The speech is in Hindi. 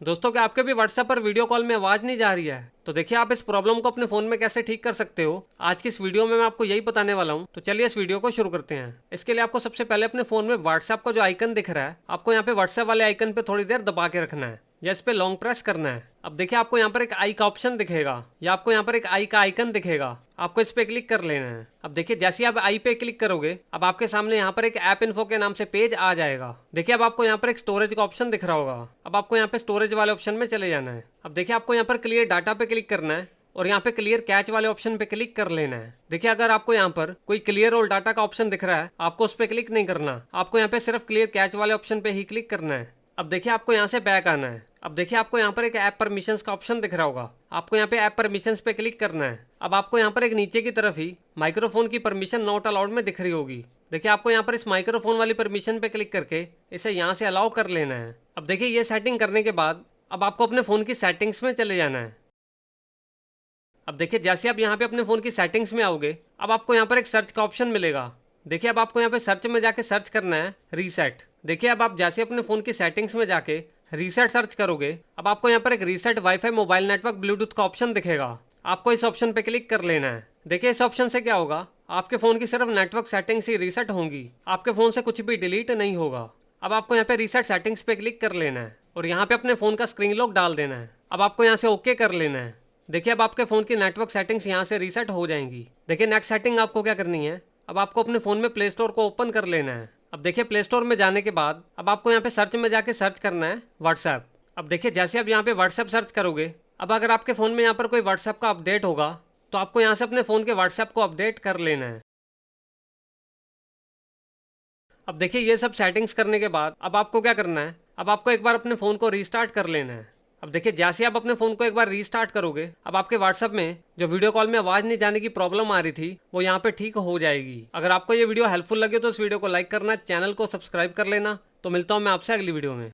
दोस्तों, क्या आपके भी व्हाट्सएप पर वीडियो कॉल में आवाज नहीं जा रही है? तो देखिए आप इस प्रॉब्लम को अपने फोन में कैसे ठीक कर सकते हो, आज की इस वीडियो में मैं आपको यही बताने वाला हूँ। तो चलिए इस वीडियो को शुरू करते हैं। इसके लिए आपको सबसे पहले अपने फोन में व्हाट्सएप का जो आइकन दिख रहा है, आपको यहाँ पे व्हाट्सएप वाले आइकन पे थोड़ी देर दबा के रखना है या इस पे लॉन्ग प्रेस करना है। अब देखिए आपको यहाँ पर एक आई का ऑप्शन दिखेगा या आपको यहाँ पर एक आई का आइकन दिखेगा, आपको इस पे क्लिक कर लेना है। अब देखिए जैसे ही आप आई पे क्लिक करोगे, अब आपके सामने यहाँ पर एक ऐप इन्फो के नाम से पेज आ जाएगा। देखिए अब आपको यहाँ पर एक स्टोरेज का ऑप्शन दिख रहा होगा, अब आपको यहाँ पे स्टोरेज वाले ऑप्शन में चले जाना है। अब देखिए आपको यहाँ पर क्लियर डाटा पे क्लिक करना है और यहाँ पे क्लियर कैच वाले ऑप्शन पे क्लिक कर लेना है। देखिए अगर आपको यहाँ पर कोई क्लियर ऑल डाटा का ऑप्शन दिख रहा है, आपको उस पर क्लिक नहीं करना, आपको यहाँ पे सिर्फ क्लियर कैच वाले ऑप्शन पे ही क्लिक करना है। अब देखिए आपको यहाँ से बैक आना है। अब देखिए आपको यहाँ पर एक ऐप परमिशंस का ऑप्शन दिख रहा होगा, आपको यहाँ पे ऐप परमिशंस पे क्लिक करना है। अब आपको यहाँ पर एक नीचे की तरफ ही माइक्रोफोन की परमिशन नॉट अलाउड में दिख रही होगी। देखिए आपको यहाँ पर इस माइक्रोफोन वाली परमिशन पे क्लिक करके इसे यहाँ से अलाउ कर लेना है। अब देखिए ये सेटिंग करने के बाद अब आपको अपने फ़ोन की सेटिंग्स में चले जाना है। अब देखिए जैसे आप यहाँ पे अपने फ़ोन की सेटिंग्स में आओगे, अब आपको यहाँ पर एक सर्च का ऑप्शन मिलेगा। देखिए अब आपको यहाँ पे सर्च में जाके सर्च करना है रीसेट। देखिए अब आप जैसे अपने फ़ोन की सेटिंग्स में जाके रीसेट सर्च करोगे, अब आपको यहाँ पर एक reset wifi mobile network Bluetooth का ऑप्शन दिखेगा, आपको इस ऑप्शन पे क्लिक कर लेना है। देखिए इस ऑप्शन से क्या होगा, आपके फ़ोन की सिर्फ नेटवर्क सेटिंग्स ही रीसेट होंगी, आपके फ़ोन से कुछ भी डिलीट नहीं होगा। अब आपको यहाँ पे रीसेट सेटिंग्स पे क्लिक कर लेना है और यहाँ पे अपने फ़ोन का स्क्रीन लॉक डाल देना है। अब आपको यहाँ से ओके कर लेना है। देखिए अब आपके फ़ोन की नेटवर्क सेटिंग्स यहाँ से रीसेट हो जाएंगी। देखिए नेक्स्ट सेटिंग आपको क्या करनी है, अब आपको अपने फ़ोन में प्ले स्टोर को ओपन कर लेना है। अब देखिए प्ले स्टोर में जाने के बाद अब आपको यहाँ पे सर्च में जाके सर्च करना है व्हाट्सएप। अब देखिए जैसे आप यहाँ पे व्हाट्सएप सर्च करोगे, अब अगर आपके फ़ोन में यहाँ पर कोई व्हाट्सएप का अपडेट होगा तो आपको यहाँ से अपने फ़ोन के व्हाट्सएप को अपडेट कर लेना है। अब देखिए ये सब सेटिंग्स करने के बाद अब आपको क्या करना है, अब आपको एक बार अपने फ़ोन को रीस्टार्ट कर लेना है। अब देखिए जैसे आप अपने फ़ोन को एक बार रीस्टार्ट करोगे, अब आपके व्हाट्सएप में जो वीडियो कॉल में आवाज़ नहीं जाने की प्रॉब्लम आ रही थी वो यहाँ पे ठीक हो जाएगी। अगर आपको ये वीडियो हेल्पफुल लगे तो इस वीडियो को लाइक करना, चैनल को सब्सक्राइब कर लेना। तो मिलता हूँ मैं आपसे अगली वीडियो में।